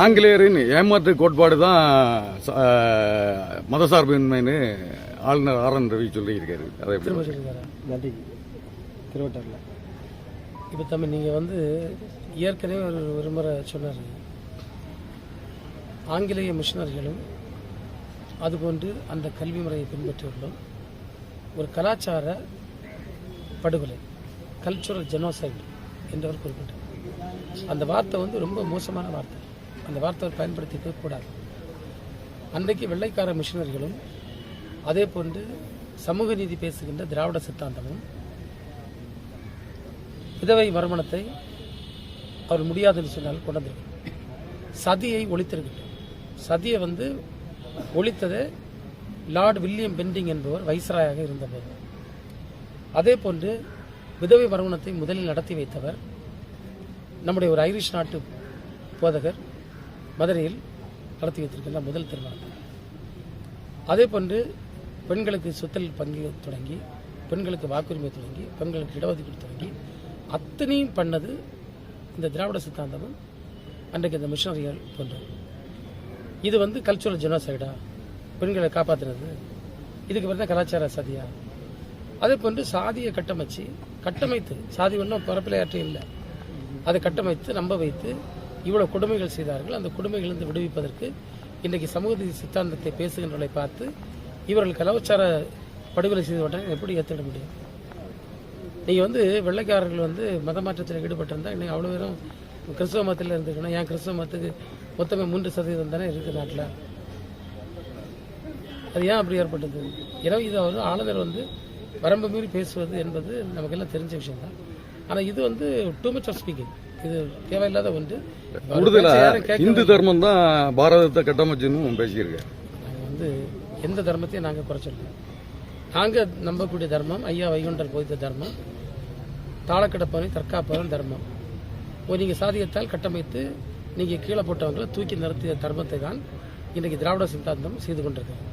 ஆங்கிலேயரின் ஏமாற்று கோட்பாடு தான் மதசார்பின்மைன்னு ஆளுநர் ஆர்.என். ரவி சொல்லியிருக்காரு. அதை திரும்ப சொல்லியிருக்காரு. நன்றி. திருவட்டாரில் இப்போ தம்பி நீங்கள் வந்து ஏற்கனவே ஒரு முறை சொன்னார், ஆங்கிலேய மிஷனரிகளும் அதுபோன்று அந்த கல்வி முறையை பின்பற்றியுள்ளோம் ஒரு கலாச்சார படுகொலை, கல்ச்சுரல் ஜெனோசைட் என்றவர் குறிப்பிட்டார். அந்த வார்த்தை வந்து ரொம்ப மோசமான வார்த்தை. அந்த வார்த்தை பயன்படுத்திக்க கூடாது. அன்றைக்கு வெள்ளைக்கார மிஷனரிகளும் அதே போன்று சமூக நீதி பேசுகின்ற திராவிட சித்தாந்தமும் விதவை மறுமணத்தை அவர் முடியாதுன்னு சொன்னால் கொண்டு வந்திருக்கணும். சதியை ஒழித்திருக்கட்டும். சதியை வந்து ஒழித்தது லார்ட் வில்லியம் பெண்டிங் என்பவர் வைஸ்ராயாக இருந்தபோது. அதே போன்று விதவை மறுமணத்தை முதலில் நடத்தி வைத்தவர் நம்முடைய ஒரு ஐரிஷ் நாட்டு போதகர் மதுரையில் நடத்தி வைத்திருக்கின்ற முதல் திருமணம். அதே போன்று பெண்களுக்கு சொத்தில் பங்கு தொடங்கி, பெண்களுக்கு வாக்குரிமை தொடங்கி, பெண்களுக்கு இடஒதுக்கீடு தொடங்கி அத்தனையும் பண்ணது இந்த திராவிட சித்தாந்தமும் அன்றைக்கு இந்த மிஷனரிகள் போன்றது. இது வந்து கல்ச்சுரல் ஜெனோசைடா, பெண்களை காப்பாற்றுறது, இதுக்கு பிறகு கலாச்சார சதியா? அதே போன்று சாதியை கட்டமைத்து சாதி ஒன்றும் பரப்பிலையாற்ற இல்லை, அதை கட்டமைத்து நம்ப வைத்து இவ்வளவு கொடுமைகள் செய்தார்கள். அந்த கொடுமைகளிலிருந்து விடுவிப்பதற்கு இன்றைக்கு சமூக சித்தாந்தத்தை பேசுகின்றவர்களை பார்த்து இவர்கள் கலாச்சார படுகொலை செய்தவற்றை எப்படி ஏற்றிட முடியும்? நீங்கள் வந்து வெள்ளைக்காரர்கள் வந்து மத மாற்றத்தில் ஈடுபட்டிருந்தால் இன்னைக்கு அவ்வளோ பேரும் கிறிஸ்தவ மதத்தில் இருந்துக்கணும். ஏன் கிறிஸ்தவ மதத்துக்கு மொத்தமே 3% தானே இருக்குது நாட்டில். அது ஏன் அப்படி ஏற்பட்டது? எனவே இது அவர் ஆளுநர் வந்து வரம்பு மீறி பேசுவது என்பது நமக்கெல்லாம் தெரிஞ்ச விஷயம் தான். ஆனால் இது வந்து டூ மச் ஆஃப் ஸ்பீக்கிங். இது தேவையில்லாத ஒன்று. இந்து தர்மம் தான் பாரதத்தை கட்டமைச்சுன்னு பேசியிருக்கேன். நாங்கள் வந்து எந்த தர்மத்தையும் நாங்கள் குறைச்சிடல. நாங்கள் நம்பக்கூடிய தர்மம் ஐயா வைகுண்டர் போதித்த தர்மம், தாளக்கடப்பவனை தற்காப்பவன் தர்மம். நீங்கள் சாதியத்தால் கட்டமைத்து நீங்கள் கீழே போட்டவங்களை தூக்கி நிறுத்திய தர்மத்தை தான் இன்றைக்கு திராவிட சித்தாந்தம் செய்து கொண்டிருக்கிறது.